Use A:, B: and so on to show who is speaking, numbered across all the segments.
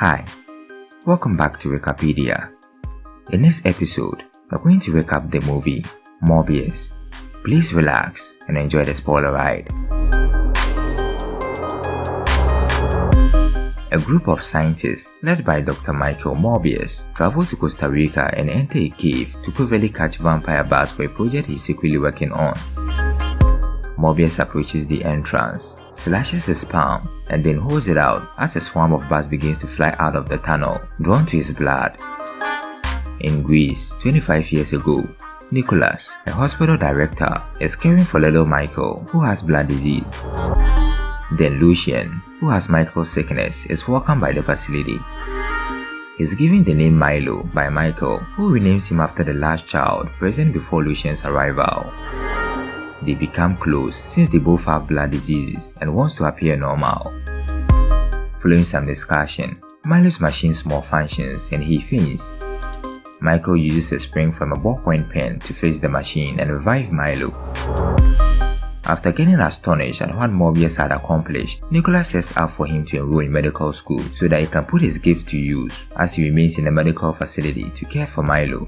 A: Hi, welcome back to Wikipedia. In this episode, we're going to recap the movie Morbius. Please relax and enjoy the spoiler ride. A group of scientists led by Dr. Michael Morbius travel to Costa Rica and enter a cave to covertly catch vampire bats for a project he's secretly working on. Morbius approaches the entrance, slashes his palm, and then holds it out as a swarm of bats begins to fly out of the tunnel, drawn to his blood. In Greece, 25 years ago, Nicholas, a hospital director, is caring for little Michael, who has blood disease. Then Lucian, who has Michael's sickness, is welcomed by the facility. He's given the name Milo by Michael, who renames him after the last child present before Lucian's arrival. They become close since they both have blood diseases and wants to appear normal. Following some discussion, Milo's machine malfunctions and he faints. Michael uses a spring from a ballpoint pen to fix the machine and revive Milo. After getting astonished at what Morbius had accomplished, Nicholas sets out for him to enroll in medical school so that he can put his gift to use as he remains in a medical facility to care for Milo.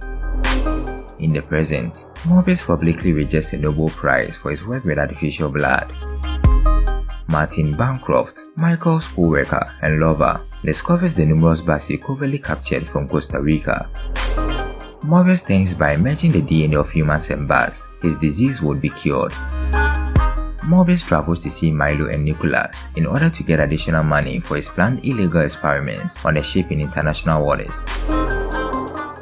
A: In the present, Morbius publicly rejects a Nobel Prize for his work with artificial blood. Martin Bancroft, Michael's co-worker and lover, discovers the numerous bats he covertly captured from Costa Rica. Morbius thinks by merging the DNA of humans and bats, his disease would be cured. Morbius travels to see Milo and Nicholas in order to get additional money for his planned illegal experiments on a ship in international waters.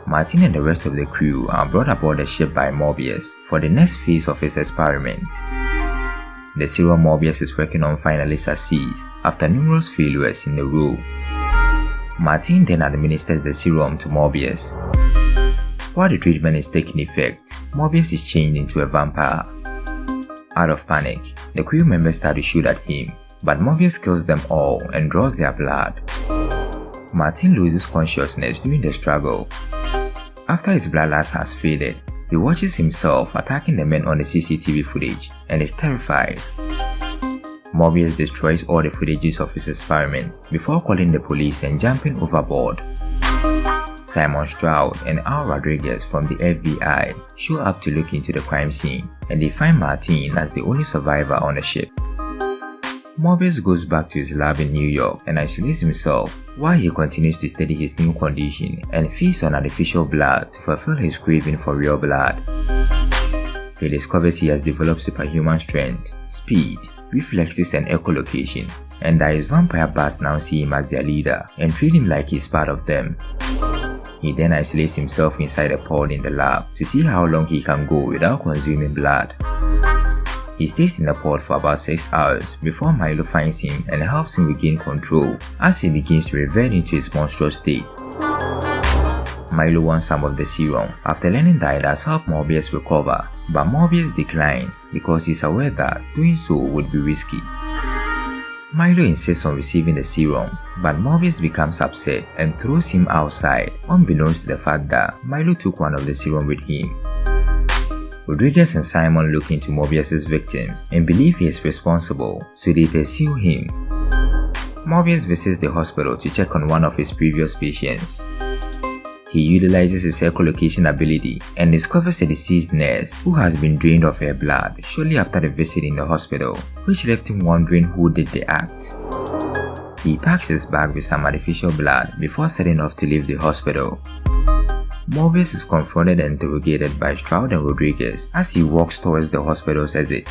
A: Martin and the rest of the crew are brought aboard the ship by Morbius for the next phase of his experiment. The serum Morbius is working on finally succeeds after numerous failures in a row. Martin then administers the serum to Morbius. While the treatment is taking effect, Morbius is changed into a vampire. Out of panic, the crew members start to shoot at him, but Morbius kills them all and draws their blood. Martin loses consciousness during the struggle. After his bloodlust has faded, he watches himself attacking the men on the CCTV footage and is terrified. Morbius destroys all the footages of his experiment before calling the police and jumping overboard. Simon Stroud and Al Rodriguez from the FBI show up to look into the crime scene, and they find Martin as the only survivor on the ship. Morbius goes back to his lab in New York and isolates himself while he continues to study his new condition and feeds on artificial blood to fulfill his craving for real blood. He discovers he has developed superhuman strength, speed, reflexes and echolocation, and that his vampire bats now see him as their leader and treat him like he's part of them. He then isolates himself inside a pod in the lab to see how long he can go without consuming blood. He stays in the pod for about 6 hours before Milo finds him and helps him regain control as he begins to revert into his monstrous state. Milo wants some of the serum after learning that it has helped Morbius recover, but Morbius declines because he's aware that doing so would be risky. Milo insists on receiving the serum, but Morbius becomes upset and throws him outside, unbeknownst to the fact that Milo took one of the serum with him. Rodriguez and Simon look into Morbius' victims and believe he is responsible, so they pursue him. Morbius visits the hospital to check on one of his previous patients. He utilizes his echolocation ability and discovers a deceased nurse who has been drained of her blood shortly after the visit in the hospital, which left him wondering who did the act. He packs his bag with some artificial blood before setting off to leave the hospital. Morbius is confronted and interrogated by Stroud and Rodriguez as he walks towards the hospital's exit.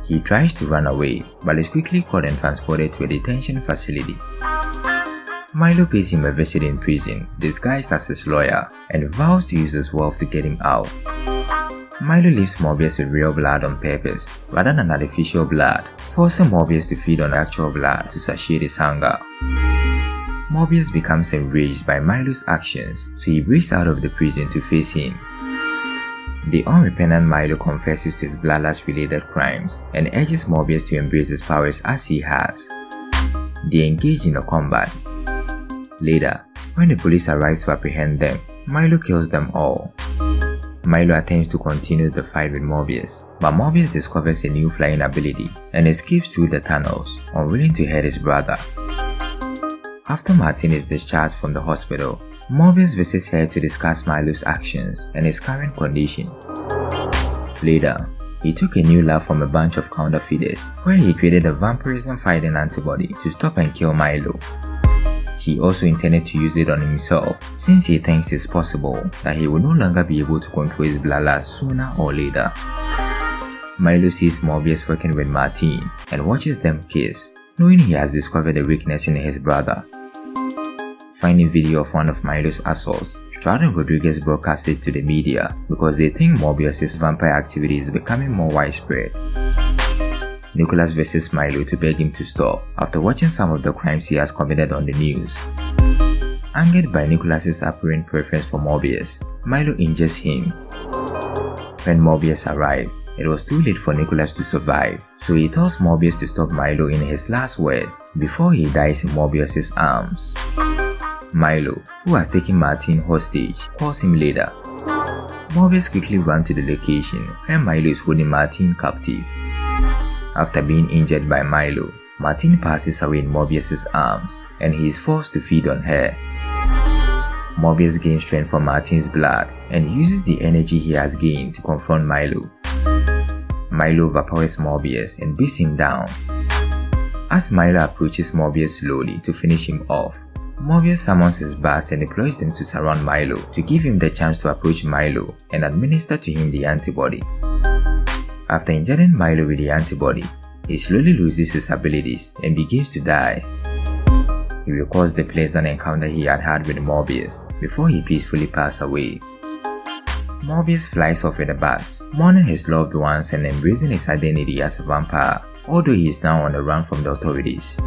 A: He tries to run away, but is quickly caught and transported to a detention facility. Milo pays him a visit in prison, disguised as his lawyer, and vows to use his wealth to get him out. Milo leaves Morbius with real blood on purpose, rather than artificial blood, forcing Morbius to feed on actual blood to satiate his hunger. Morbius becomes enraged by Milo's actions, so he breaks out of the prison to face him. The unrepentant Milo confesses to his bloodlust-related crimes and urges Morbius to embrace his powers as he has. They engage in a combat. Later, when the police arrive to apprehend them, Milo kills them all. Milo attempts to continue the fight with Morbius, but Morbius discovers a new flying ability and escapes through the tunnels, unwilling to hurt his brother. After Martin is discharged from the hospital, Morbius visits her to discuss Milo's actions and his current condition. Later, he took a new lab from a bunch of counterfeiters, where he created a vampirism fighting antibody to stop and kill Milo. He also intended to use it on himself, since he thinks it's possible that he will no longer be able to control his bloodlust sooner or later. Milo sees Morbius working with Martin and watches them kiss, knowing he has discovered a weakness in his brother. Finding video of one of Milo's assaults, Stroud and Rodriguez broadcast it to the media because they think Morbius' vampire activity is becoming more widespread. Nicholas visits Milo to beg him to stop after watching some of the crimes he has committed on the news. Angered by Nicholas's apparent preference for Morbius, Milo injures him. When Morbius arrives, it was too late for Nicholas to survive, so he tells Morbius to stop Milo in his last words before he dies in Morbius' arms. Milo, who has taken Martin hostage, calls him later. Morbius quickly runs to the location where Milo is holding Martin captive. After being injured by Milo, Martin passes away in Morbius' arms and he is forced to feed on her. Morbius gains strength from Martin's blood and uses the energy he has gained to confront Milo. Milo overpowers Morbius and beats him down. As Milo approaches Morbius slowly to finish him off, Morbius summons his bats and deploys them to surround Milo to give him the chance to approach Milo and administer to him the antibody. After injecting Milo with the antibody, he slowly loses his abilities and begins to die. He recalls the pleasant encounter he had had with Morbius before he peacefully passed away. Morbius flies off in a bus, mourning his loved ones and embracing his identity as a vampire, although he is now on the run from the authorities.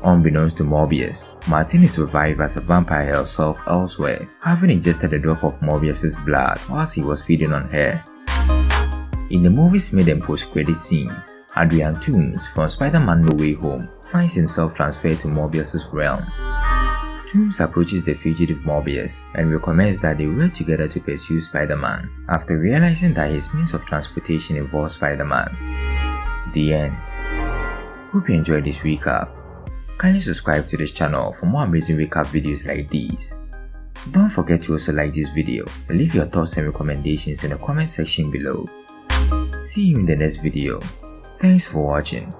A: Unbeknownst to Morbius, Martin is revived as a vampire herself elsewhere, having ingested a drop of Morbius' blood whilst he was feeding on her. In the movie's mid and post-credit scenes, Adrian Toomes from Spider-Man No Way Home finds himself transferred to Morbius' realm. Toomes approaches the fugitive Morbius and recommends that they work together to pursue Spider-Man after realizing that his means of transportation involves Spider-Man. The end. Hope you enjoyed this recap. Kindly subscribe to this channel for more amazing recap videos like these. Don't forget to also like this video and leave your thoughts and recommendations in the comment section below. See you in the next video. Thanks for watching.